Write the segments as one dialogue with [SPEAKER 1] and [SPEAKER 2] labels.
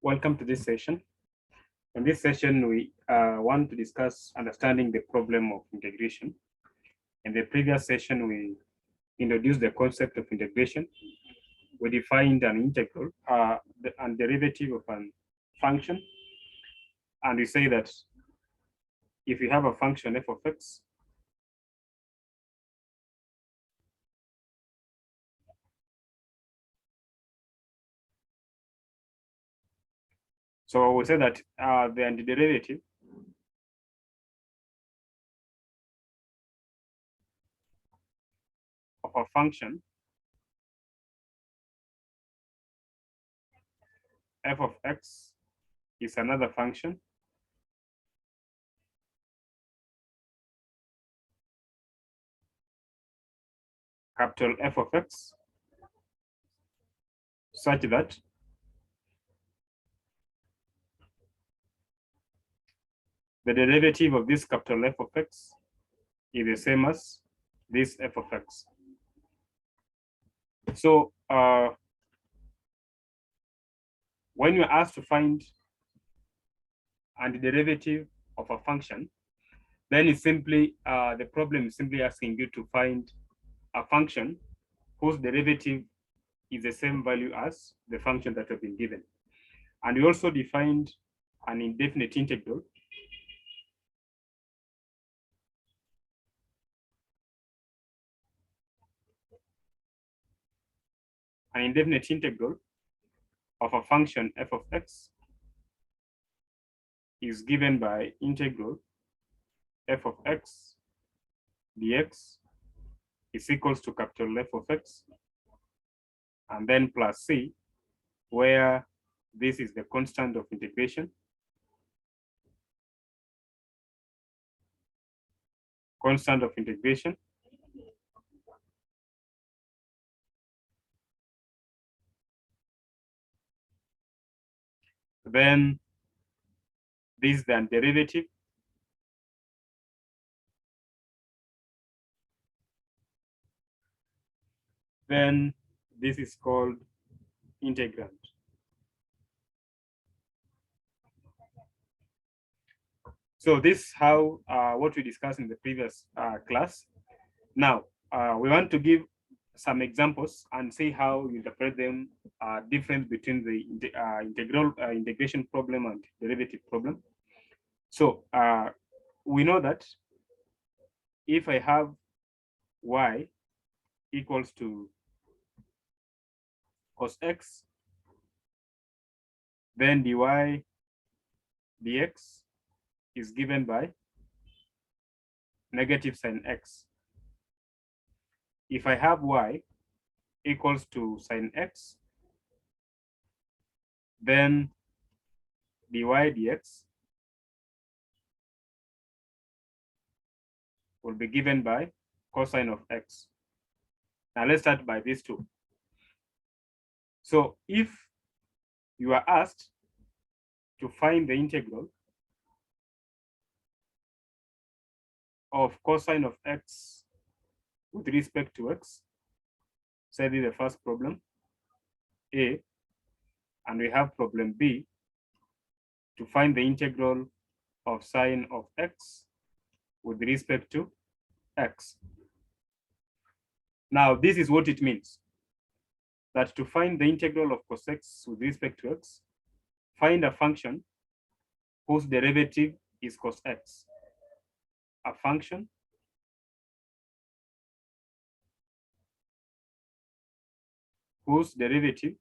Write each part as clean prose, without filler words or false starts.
[SPEAKER 1] Welcome to this session. In this session, we want to discuss understanding the problem of integration. In the previous session, we introduced the concept of integration. We defined an integral, and derivative of a function. And we say that if you have a function f of x, so we say that the antiderivative of a function f of x is another function capital F of x such that the derivative of this capital F of x is the same as this f of x. So when you're asked to find antiderivative of a function, then it's simply the problem is simply asking you to find a function whose derivative is the same value as the function that have been given. And we also defined an indefinite integral of a function f of x is given by integral f of x dx is equals to capital F of x and then plus c, where this is the constant of integration, then this then derivative, then this is called integrand. So this is how what we discussed in the previous class. Now we want to give some examples and see how you interpret them, difference between the integration problem and derivative problem. So we know that if I have y equals to cos x, then dy dx is given by negative sine x. If I have y equals to sine x, then dy dx will be given by cosine of x. Now let's start by these two. So if you are asked to find the integral of cosine of x with respect to x, say this is the first problem, A, and we have problem B, to find the integral of sine of x with respect to x. Now, this is what it means, that to find the integral of cos x with respect to x, find a function whose derivative is cos x. A function whose derivative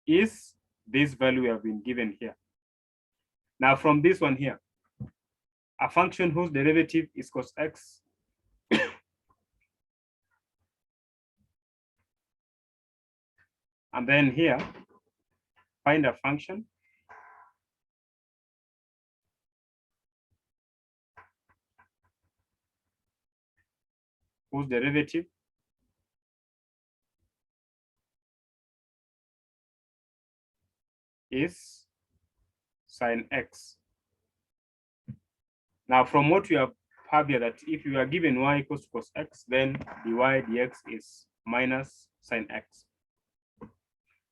[SPEAKER 1] is this value we have been given here. Now from this one here, a function whose derivative is cos x and then here find a function whose derivative is sine x. Now from what we have here, that if you are given y equals to cos x, then dy dx is minus sine x.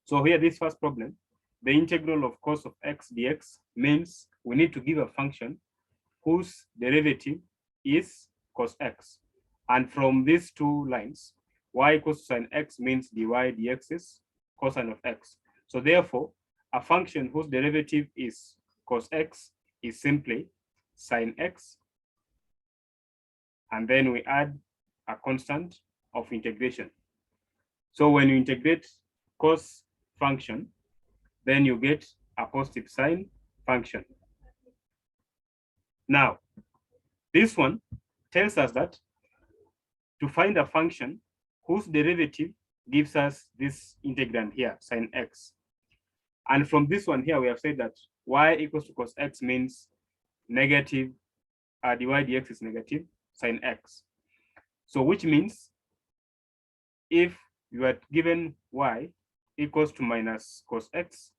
[SPEAKER 1] So here, this first problem, the integral of cos of x dx means we need to give a function whose derivative is cos x. And from these two lines, y equals sine x means dy dx is cosine of x. So therefore, a function whose derivative is cos x is simply sine x, and then we add a constant of integration. So when you integrate cos function, then you get a positive sine function. Now, this one tells us that to find a function whose derivative gives us this integrand here, sine x. And from this one here, we have said that y equals to cos x means negative, dy dx is negative sine x. So which means if you are given y equals to minus cos x,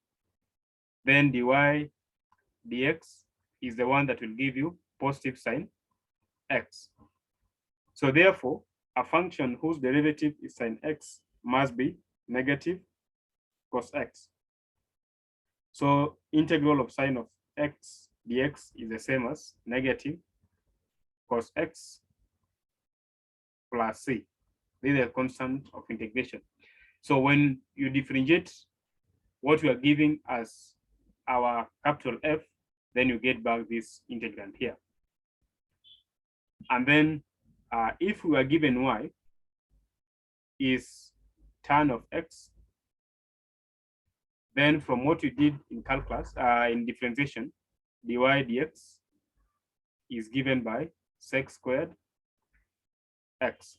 [SPEAKER 1] then dy dx is the one that will give you positive sine x. So therefore, a function whose derivative is sine x must be negative cos x. So integral of sine of x dx is the same as negative cos x plus c. This is a constant of integration. So when you differentiate what we are giving as our capital F, then you get back this integrand here. And then if we are given y is tan of x, then from what we did in calculus, in differentiation, dy dx is given by sec squared x.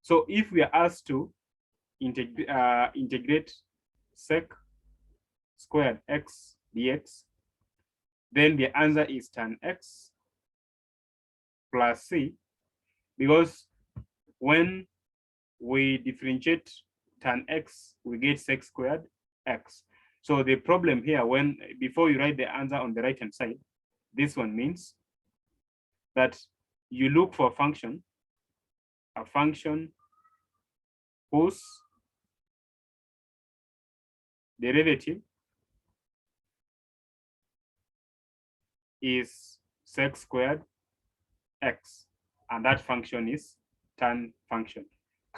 [SPEAKER 1] So if we are asked to integrate sec squared x dx, then the answer is tan x plus c, because when we differentiate tan x, we get sec squared x. So the problem here, when before you write the answer on the right hand side, this one means that you look for a function whose derivative is sec squared x, and that function is tan function.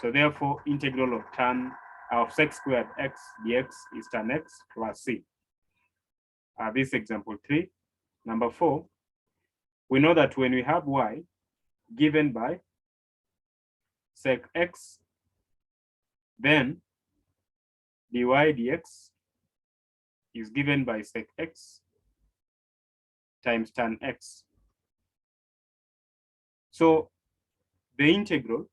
[SPEAKER 1] So therefore, integral of tan of sec squared x dx is tan x plus c. This example 3. Number 4, we know that when we have y given by sec x, then dy dx is given by sec x times tan x. So the integral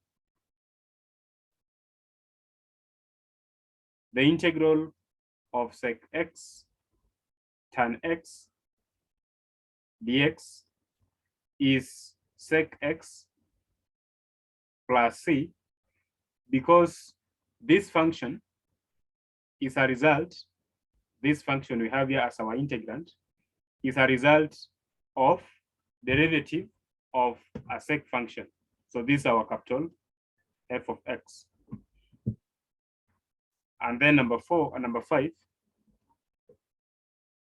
[SPEAKER 1] of sec x tan x dx is sec x plus c, because this function is a result, this function we have here as our integrand is a result of derivative of a sec function. So this is our capital F of x. And then number 4 and number 5,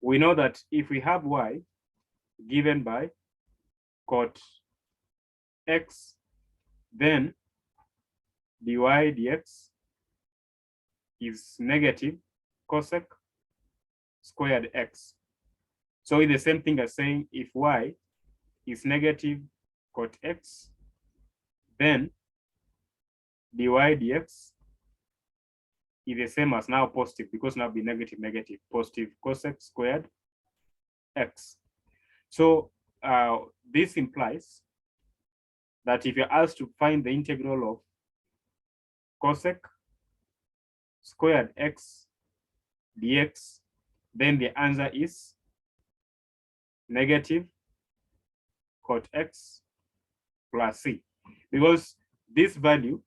[SPEAKER 1] we know that if we have y given by cot x, then dy dx is negative cosec squared x. So it's the same thing as saying if y is negative cot x, then dy dx is the same as now positive, because now be negative positive cosec squared x. So this implies that if you're asked to find the integral of cosec squared x dx, then the answer is negative cot x plus c, because this value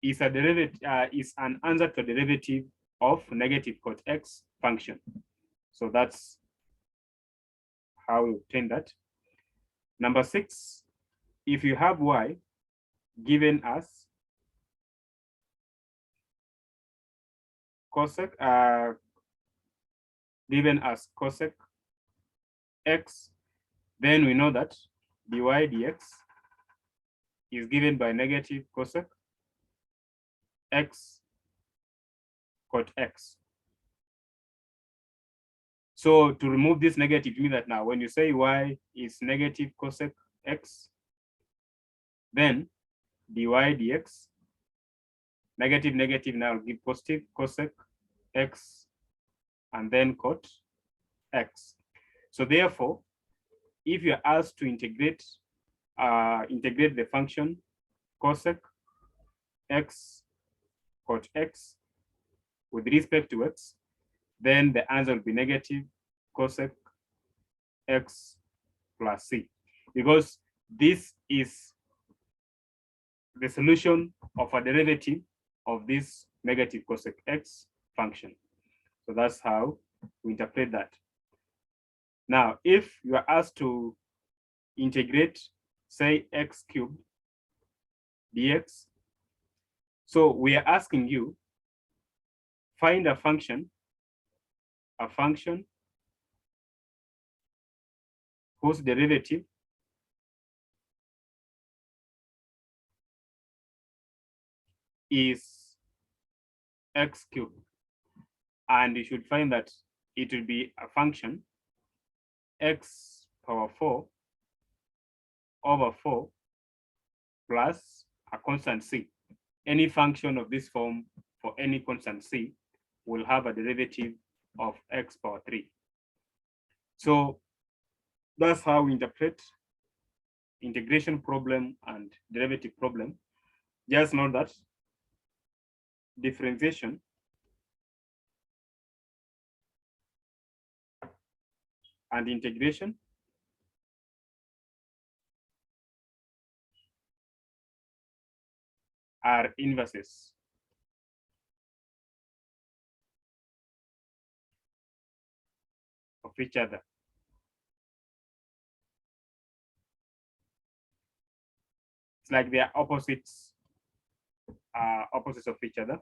[SPEAKER 1] is a derivative, is an answer to a derivative of negative cot x function. So that's how we obtain that. Number 6, if you have y given as cosec given as cosec x, then we know that dy dx is given by negative cosec x cot x. So to remove this negative, means that now when you say y is negative cosec x, then dy dx, negative negative now will give positive cosec x and then cot x. So therefore, if you're asked to integrate the function cosec x cot x with respect to x, then the answer will be negative cosec x plus c, because this is the solution of a derivative of this negative cosec x function. So that's how we interpret that. Now, if you are asked to integrate, say, x cubed dx, so we are asking you, find a function whose derivative is x cubed, and you should find that it will be a function x power 4 over 4 plus a constant c. Any function of this form for any constant c will have a derivative of x power 3. So that's how we interpret integration problem and derivative problem. Just know that differentiation and integration are inverses of each other. It's like they are opposites of each other.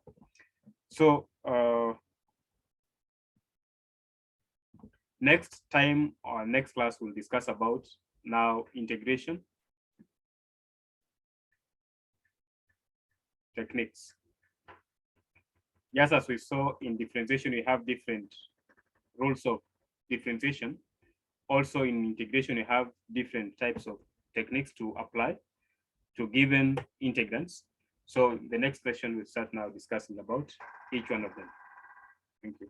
[SPEAKER 1] So next time or next class, we'll discuss about now integration techniques. Just as we saw in differentiation, we have different rules of differentiation. Also in integration, we have different types of techniques to apply to given integrants. So the next session, we'll start now discussing about each one of them. Thank you.